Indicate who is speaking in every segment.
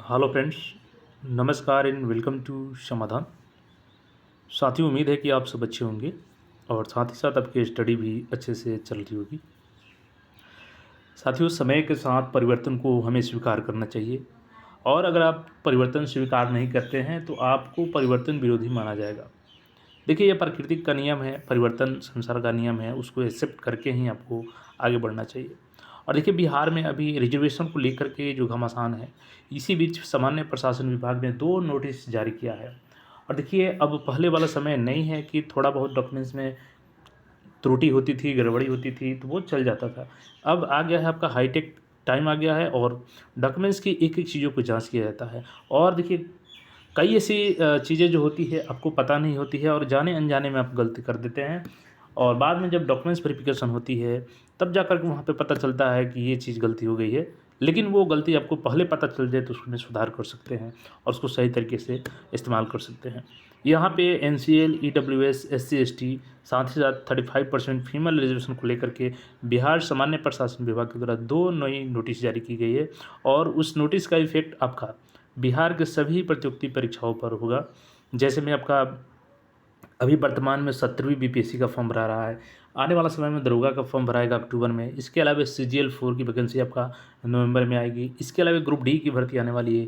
Speaker 1: Hello friends, नमस्कार and welcome to समाधान। साथियों, उम्मीद है कि आप सब अच्छे होंगे और साथ ही साथ आपकी स्टडी भी अच्छे से चल रही होगी। साथियों, समय के साथ परिवर्तन को हमें स्वीकार करना चाहिए और अगर आप परिवर्तन स्वीकार नहीं करते हैं तो आपको परिवर्तन विरोधी माना जाएगा। देखिए, यह प्रकृति का नियम है, परिवर्तन संसार का नियम है, उसको एक्सेप्ट करके ही आपको आगे बढ़ना चाहिए। और देखिए, बिहार में अभी रिजर्वेशन को लेकर के जो घमासान है, इसी बीच सामान्य प्रशासन विभाग ने 2 नोटिस जारी किया है। और देखिए, अब पहले वाला समय नहीं है कि थोड़ा बहुत डॉक्यूमेंट्स में त्रुटि होती थी, गड़बड़ी होती थी, तो वो चल जाता था। अब आ गया है आपका हाईटेक टाइम आ गया है और डॉक्यूमेंट्स की एक-एक चीज़ों को जाँच किया जाता है। और देखिए, कई ऐसी चीज़ें जो होती है आपको पता नहीं होती है और जाने-अनजाने में आप गलती कर देते हैं और बाद में जब डॉक्यूमेंट्स वेरिफ़िकेशन होती है, तब जाकर के वहाँ पे पता चलता है कि ये चीज़ गलती हो गई है। लेकिन वो गलती आपको पहले पता चल जाए तो उसमें सुधार कर सकते हैं और उसको सही तरीके से इस्तेमाल कर सकते हैं। यहाँ पे एनसीएल, ईडब्ल्यूएस, एससी-एसटी साथ ही साथ 35% फीमेल रिज़र्वेशन को लेकर के बिहार सामान्य प्रशासन विभाग के द्वारा 2 नई नोटिस जारी की गई है और उस नोटिस का इफ़ेक्ट आपका बिहार के सभी प्रतियोगिता परीक्षाओं पर होगा। जैसे में आपका अभी वर्तमान में 17वीं बीपीएससी का फॉर्म भरा रहा है। आने वाला समय में दरोगा का फॉर्म भराएगा अक्टूबर में। इसके अलावा सीजीएल 4 की वैकेंसी आपका नवंबर में आएगी। इसके अलावा ग्रुप डी की भर्ती आने वाली है।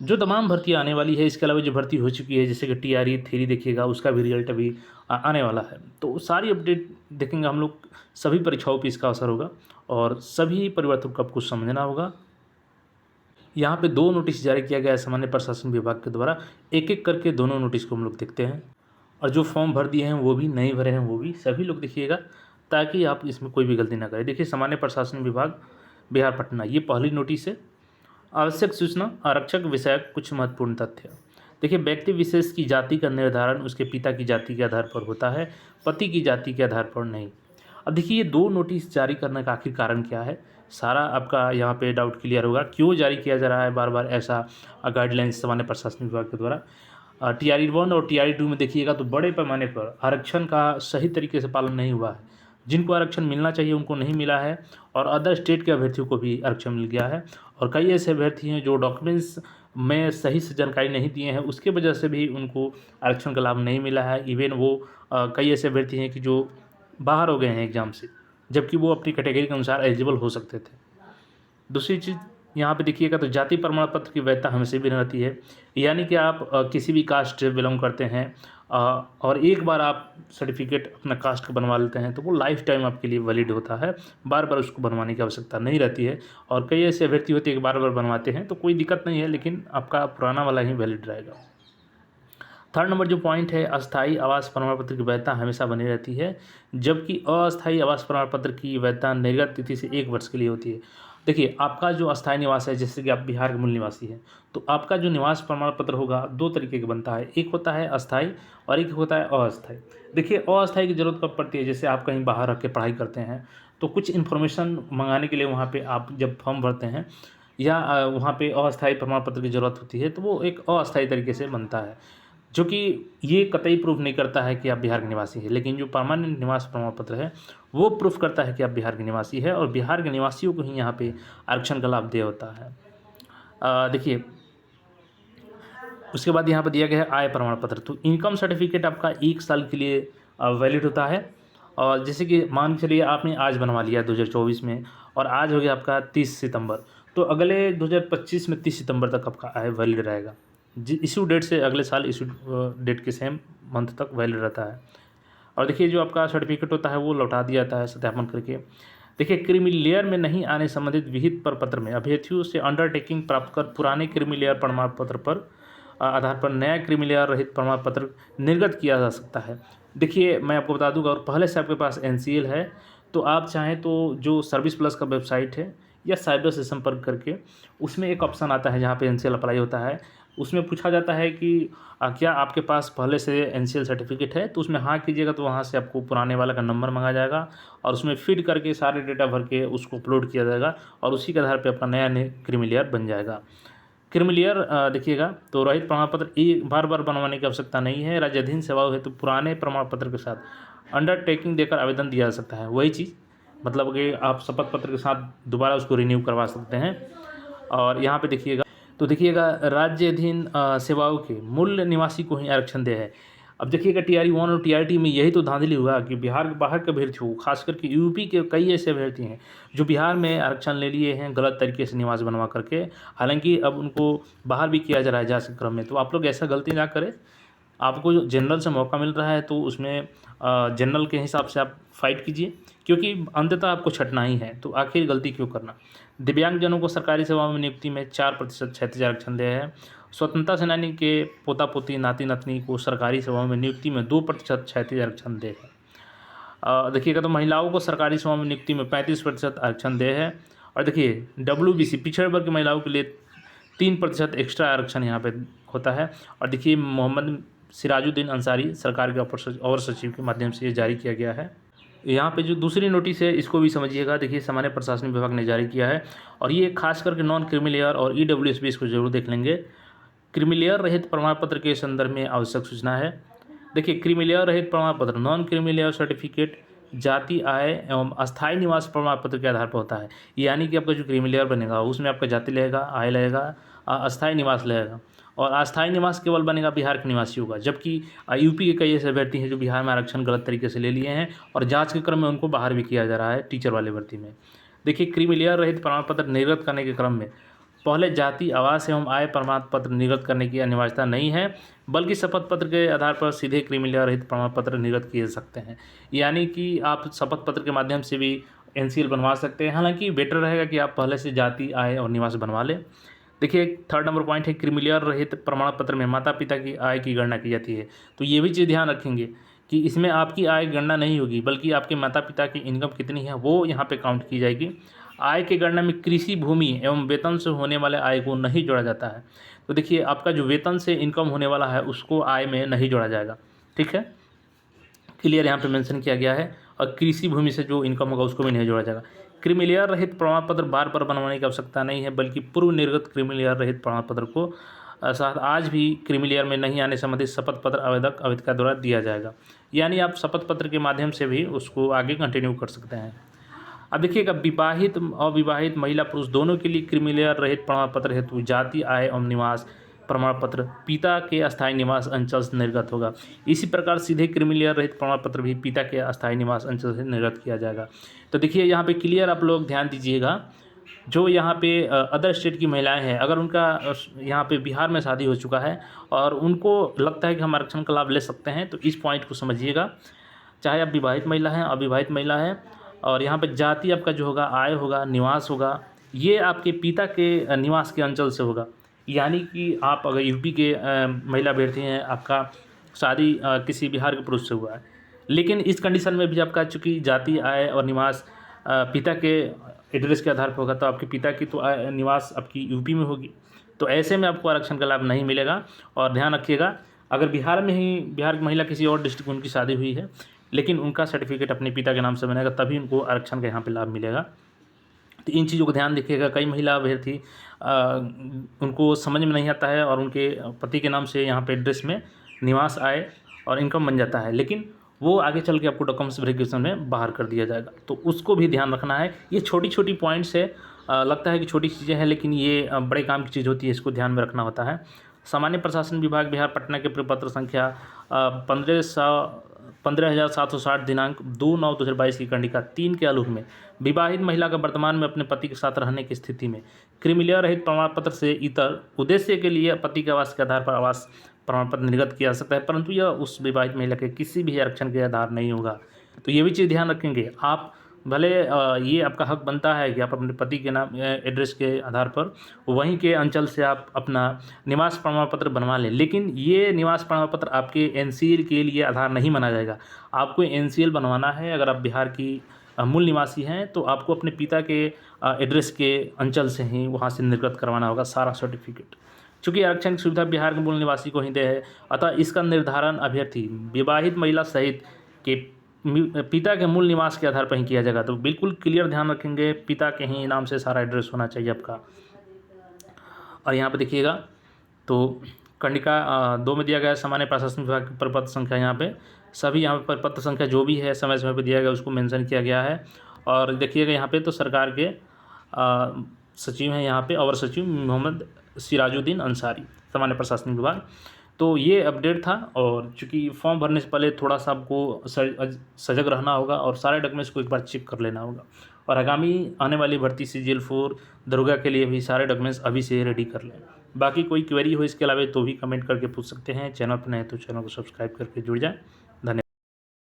Speaker 1: जो तमाम भर्ती आने वाली है, इसके अलावा जो भर्ती हो चुकी है जैसे कि टीआरई थ्री देखिएगा, उसका भी रिजल्ट अभी आने वाला है। तो सारी अपडेट देखेंगे हम लोग, सभी परीक्षाओं पे इसका असर होगा और सभी परिवर्तन को आपको समझना होगा। यहाँ पे 2 नोटिस जारी किया गया है सामान्य प्रशासन विभाग के द्वारा। एक-एक करके दोनों नोटिस को हम लोग देखते हैं और जो फॉर्म भर दिए हैं वो भी, नहीं भरे हैं वो भी, सभी लोग देखिएगा ताकि आप इसमें कोई भी गलती ना करें। देखिए, सामान्य प्रशासन विभाग बिहार पटना, ये पहली नोटिस है। आवश्यक सूचना, आरक्षक विषयक कुछ महत्वपूर्ण तथ्य। देखिए, व्यक्ति विशेष की जाति का निर्धारण उसके पिता की जाति के आधार पर होता है, पति की जाति के आधार पर नहीं। अब देखिए, ये 2 नोटिस जारी करने का आखिर कारण क्या है? सारा आपका यहाँ पे डाउट क्लियर होगा। क्यों जारी किया जा रहा है बार-बार ऐसा गाइडलाइंस सामान्य प्रशासन विभाग के द्वारा? टीआरई 1 और टीआरई 2 में देखिएगा तो बड़े पैमाने पर आरक्षण का सही तरीके से पालन नहीं हुआ है। जिनको आरक्षण मिलना चाहिए उनको नहीं मिला है और अदर स्टेट के अभ्यर्थियों को भी आरक्षण मिल गया है और कई ऐसे अभ्यर्थी हैं जो डॉक्यूमेंट्स में सही से जानकारी नहीं दिए हैं, उसके वजह से भी उनको आरक्षण का लाभ नहीं मिला है। इवन वो कई ऐसे अभ्यर्थी हैं कि जो बाहर हो गए हैं एग्ज़ाम से, जबकि वो अपनी कैटेगरी के अनुसार एलिजिबल हो सकते थे। दूसरी चीज़ यहाँ पे देखिएगा तो जाति प्रमाण पत्र की वैधता हमेशा भी रहती है। यानी कि आप किसी भी कास्ट से बिलॉन्ग करते हैं और एक बार आप सर्टिफिकेट अपना कास्ट का बनवा लेते हैं तो वो लाइफ टाइम आपके लिए वैलिड होता है। बार-बार उसको बनवाने की आवश्यकता नहीं रहती है और कई ऐसे अभ्यर्थी होते हैं कि बार-बार बनवाते हैं तो कोई दिक्कत नहीं है, लेकिन आपका पुराना वाला ही वैलिड रहेगा। थर्ड नंबर जो पॉइंट है, अस्थायी आवास प्रमाण पत्र की वैधता हमेशा बनी रहती है, जबकि अस्थायी आवास प्रमाण पत्र की वैधता निर्गत तिथि से 1 वर्ष के लिए होती है। देखिए, आपका जो अस्थायी निवास है, जैसे कि आप बिहार के मूल निवासी हैं, तो आपका जो निवास प्रमाण पत्र होगा 2 तरीके का बनता है। एक होता है अस्थायी और एक होता है अस्थायी। देखिए, अस्थायी की ज़रूरत कब पड़ती है? जैसे आप कहीं बाहर रह के पढ़ाई करते हैं, तो कुछ इन्फॉर्मेशन मंगाने के लिए वहाँ पे आप जब फॉर्म भरते हैं या वहाँ पे अस्थायी प्रमाण पत्र की ज़रूरत होती है, तो वो एक अस्थायी तरीके से बनता है। जो कि ये कतई प्रूफ नहीं करता है कि आप बिहार के निवासी हैं, लेकिन जो परमानेंट निवास प्रमाण पत्र है, वो प्रूफ करता है कि आप बिहार के निवासी हैं और बिहार के निवासियों को ही यहाँ पे आरक्षण का लाभ देय होता है। देखिए, उसके बाद यहाँ पे दिया गया है आय प्रमाण पत्र। तो इनकम सर्टिफिकेट आपका 1 साल के लिए वैलिड होता है और जैसे कि मान के चलिए आपने आज बनवा लिया 2024 में और आज हो गया आपका 30 सितंबर, तो अगले 2025 में 30 सितंबर तक आपका आय वैलिड रहेगा। इश्यू डेट से अगले साल इश्यू डेट के सेम मंथ तक वैलिड रहता है। और देखिए, जो आपका सर्टिफिकेट होता है वो लौटा दिया जाता है सत्यापन करके। देखिए, क्रीमी लेयर में नहीं आने संबंधित विहित प्रपत्र में अभ्यर्थियों से अंडरटेकिंग प्राप्त कर पुराने क्रीमी लेयर प्रमाण पत्र पर आधार पर नया क्रीमी लेयर रहित प्रमाण पत्र निर्गत किया जा सकता है। देखिए, मैं आपको बता दूंगा, और पहले से आपके पास एनसीएल है तो आप चाहें तो जो सर्विस प्लस का वेबसाइट है या साइबर से संपर्क करके उसमें एक ऑप्शन आता है जहाँ पे एनसीएल अप्लाई होता है। उसमें पूछा जाता है कि क्या आपके पास पहले से एनसीएल सर्टिफिकेट है? तो उसमें हाँ कीजिएगा तो वहाँ से आपको पुराने वाला का नंबर मांगा जाएगा और उसमें फीड करके सारे डेटा भर के उसको अपलोड किया जाएगा और उसी के आधार पे आपका नया क्रीमी लेयर बन जाएगा। क्रीमी लेयर देखिएगा तो रहित प्रमाण पत्र एक बार-बार बनवाने की आवश्यकता नहीं है। राज्याधीन सेवाओं हेतु पुराने प्रमाण पत्र के साथ अंडरटेकिंग देकर आवेदन दिया जा सकता है। वही चीज़, मतलब कि आप शपथ पत्र के साथ दोबारा उसको रिन्यू करवा सकते हैं। और यहाँ पे देखिएगा तो देखिएगा राज्य अधीन सेवाओं के मूल निवासी को ही आरक्षण दे है। अब देखिएगा TRE 1 और TRT में यही तो धांधली हुआ कि बिहार के बाहर के अभ्यर्थी हो, खास करके यूपी के कई ऐसे अभ्यर्थी हैं जो बिहार में आरक्षण ले लिए हैं गलत तरीके से निवास बनवा करके। हालांकि अब उनको बाहर भी किया जा रहा है जांच के क्रम में। तो आप लोग ऐसा गलती ना करें। आपको जो जनरल से मौका मिल रहा है तो उसमें जनरल के हिसाब से आप फाइट कीजिए, क्योंकि अंततः आपको छंटना ही है, तो आखिर गलती क्यों करना। दिव्यांगजनों को सरकारी सेवाओं में नियुक्ति में 4% क्षैतिज आरक्षण दिया है। स्वतंत्रता सेनानी के पोता पोती नाती नतनी को सरकारी सेवाओं में नियुक्ति में 2% क्षैतिज आरक्षण दे है। देखिएगा तो महिलाओं को सरकारी सेवाओं में नियुक्ति में 35% आरक्षण दे है। और देखिए WBC पिछड़े वर्ग की महिलाओं के लिए 3% एक्स्ट्रा आरक्षण यहाँ पे होता है। और देखिए मोहम्मद सिराजुद्दीन अंसारी सरकार के अवर सचिव के माध्यम से ये जारी किया गया है। यहाँ पे जो दूसरी नोटिस है इसको भी समझिएगा। देखिए सामान्य प्रशासन विभाग ने जारी किया है और ये खास करके नॉन क्रीमिलेयर और EWS इसको जरूर देख लेंगे। क्रीमिलेयर रहित प्रमाण पत्र के संदर्भ में आवश्यक सूचना है। देखिए क्रीमिलेयर रहित प्रमाण पत्र नॉन क्रीमिलेयर सर्टिफिकेट जाति आय एवं अस्थायी निवास प्रमाण पत्र के आधार पर होता है। यानी कि आपका जो क्रीमिलेयर बनेगा उसमें आपका जाति लगेगा, आय लगेगा, अस्थायी निवास लगेगा। और अस्थायी निवास केवल बनेगा बिहार के निवासी होगा, जबकि यूपी के कई ऐसे अभ्यर्थी हैं जो बिहार में आरक्षण गलत तरीके से ले लिए हैं और जांच के क्रम में उनको बाहर भी किया जा रहा है टीचर वाले भर्ती में। देखिए क्रीमिलेयर रहित प्रमाण पत्र निर्गत करने के क्रम में पहले जाति, आवास एवं आय प्रमाण पत्र निर्गत करने की अनिवार्यता नहीं है, बल्कि शपथ पत्र के आधार पर सीधे क्रीमिलेयर रहित प्रमाण पत्र निर्गत किए जा सकते हैं। यानी कि आप शपथ पत्र के माध्यम से भी NCL बनवा सकते हैं। हालांकि बेटर रहेगा कि आप पहले से जाति, आय और निवास बनवा लें। देखिए 3rd नंबर पॉइंट है क्रीमिलेयर रहित प्रमाण पत्र में माता पिता की आय की गणना की जाती है। तो ये भी चीज़ ध्यान रखेंगे कि इसमें आपकी आय गणना नहीं होगी, बल्कि आपके माता पिता की इनकम कितनी है वो यहाँ पे काउंट की जाएगी। आय की गणना में कृषि भूमि एवं वेतन से होने वाले आय को नहीं जोड़ा जाता है। तो देखिए आपका जो वेतन से इनकम होने वाला है उसको आय में नहीं जोड़ा जाएगा। ठीक है, क्लियर यहाँ पे मेंशन किया गया है। और कृषि भूमि से जो इनकम होगा उसको भी नहीं जोड़ा जाएगा। क्रीमिलेयर रहित प्रमाण पत्र बार बार बनवाने की आवश्यकता नहीं है, बल्कि पूर्व निर्गत क्रीमिलेयर रहित प्रमाण पत्र को साथ आज भी क्रीमिलेयर में नहीं आने संबंधित शपथ पत्र आवेदक आवेदिका द्वारा दिया जाएगा। यानी आप शपथ पत्र के माध्यम से भी उसको आगे कंटिन्यू कर सकते हैं। अब देखिएगा विवाहित अविवाहित महिला पुरुष दोनों के लिए क्रीमिलेयर रहित प्रमाण पत्र हेतु जाति, आय एवं निवास प्रमाण पत्र पिता के अस्थायी निवास अंचल से निर्गत होगा। इसी प्रकार सीधे क्रीमिलेयर रहित प्रमाण पत्र भी पिता के अस्थायी निवास अंचल से निर्गत किया जाएगा। तो देखिए यहाँ पे क्लियर आप लोग ध्यान दीजिएगा, जो यहाँ पे अदर स्टेट की महिलाएं हैं, अगर उनका यहाँ पे बिहार में शादी हो चुका है और उनको लगता है कि हम आरक्षण का लाभ ले सकते हैं, तो इस पॉइंट को समझिएगा। चाहे आप विवाहित महिला हैं, अविवाहित महिला हैं, और यहाँ पे जाति आपका जो होगा, आय होगा, निवास होगा, ये आपके पिता के निवास के अंचल से होगा। यानी कि आप अगर यूपी के महिला अभ्यर्थी हैं, आपका शादी किसी बिहार के पुरुष से हुआ है, लेकिन इस कंडीशन में भी आपका चूँकि जाति, आय और निवास पिता के एड्रेस के आधार पर होगा, तो आपके पिता की तो निवास आपकी यूपी में होगी। तो ऐसे में आपको आरक्षण का लाभ नहीं मिलेगा। और ध्यान रखिएगा, अगर बिहार में ही बिहार की महिला किसी और डिस्ट्रिक्ट में उनकी शादी हुई है, लेकिन उनका सर्टिफिकेट अपने पिता के नाम से बनेगा, तभी उनको आरक्षण का यहाँ पे लाभ मिलेगा। तो इन चीज़ों को ध्यान रखिएगा। कई महिला अभ्यर्थी उनको समझ में नहीं आता है और उनके पति के नाम से यहाँ पे एड्रेस में निवास, आय और इनकम बन जाता है, लेकिन वो आगे चल के आपको डॉक्यूमेंट्स वेरिफिकेशन में बाहर कर दिया जाएगा। तो उसको भी ध्यान रखना है। ये छोटी छोटी पॉइंट्स है, लगता है कि छोटी चीज़ें हैं, लेकिन ये बड़े काम की चीज़ होती है, इसको ध्यान में रखना होता है। सामान्य प्रशासन विभाग बिहार पटना के प्रपत्र संख्या 15,760 दिनांक 2/9/2022 की कंडिका 3 के आलोक में विवाहित महिला का वर्तमान में अपने पति के साथ रहने की स्थिति में क्रीमिलेयर रहित प्रमाण पत्र से इतर उद्देश्य के लिए पति के आवास के आधार पर आवास प्रमाण पत्र निर्गत किया जा सकता है, परंतु यह उस विवाहित महिला के किसी भी आरक्षण के आधार नहीं होगा। तो ये भी चीज़ ध्यान रखेंगे आप। भले ये आपका हक बनता है कि आप अपने पति के नाम एड्रेस के आधार पर वहीं के अंचल से आप अपना निवास प्रमाण पत्र बनवा लें, लेकिन ये निवास प्रमाण पत्र आपके NCL के लिए आधार नहीं माना जाएगा। आपको NCL बनवाना है, अगर आप बिहार की मूल निवासी हैं, तो आपको अपने पिता के एड्रेस के अंचल से ही वहाँ से निर्गत करवाना होगा सारा सर्टिफिकेट। चूँकि आरक्षण की सुविधा बिहार के मूल निवासी को ही दे है, अतः इसका निर्धारण अभ्यर्थी विवाहित महिला सहित के पिता के मूल निवास के आधार पर ही किया जाएगा। तो बिल्कुल क्लियर ध्यान रखेंगे, पिता के ही नाम से सारा एड्रेस होना चाहिए आपका। और यहाँ पे देखिएगा तो कंडिका 2 में दिया गया सामान्य प्रशासन विभाग की प्रपत्र संख्या, यहाँ पे सभी यहाँ पर प्रपत्र संख्या जो भी है समय समय पर दिया गया उसको मेंशन किया गया है। और देखिएगा यहाँ पे तो सरकार के सचिव हैं यहाँ पे, अवर सचिव मोहम्मद सिराजुद्दीन अंसारी, सामान्य प्रशासनिक विभाग। तो ये अपडेट था। और चूँकि फॉर्म भरने से पहले थोड़ा सा आपको सजग रहना होगा और सारे डॉक्यूमेंट्स को एक बार चेक कर लेना होगा। और आगामी आने वाली भर्ती CGL-4 दरोगा के लिए भी सारे डॉक्यूमेंट्स अभी से रेडी कर लें। बाकी कोई क्वेरी हो इसके अलावा तो भी कमेंट करके पूछ सकते हैं। चैनल पर नए तो चैनल को सब्सक्राइब करके जुड़ जाएँ।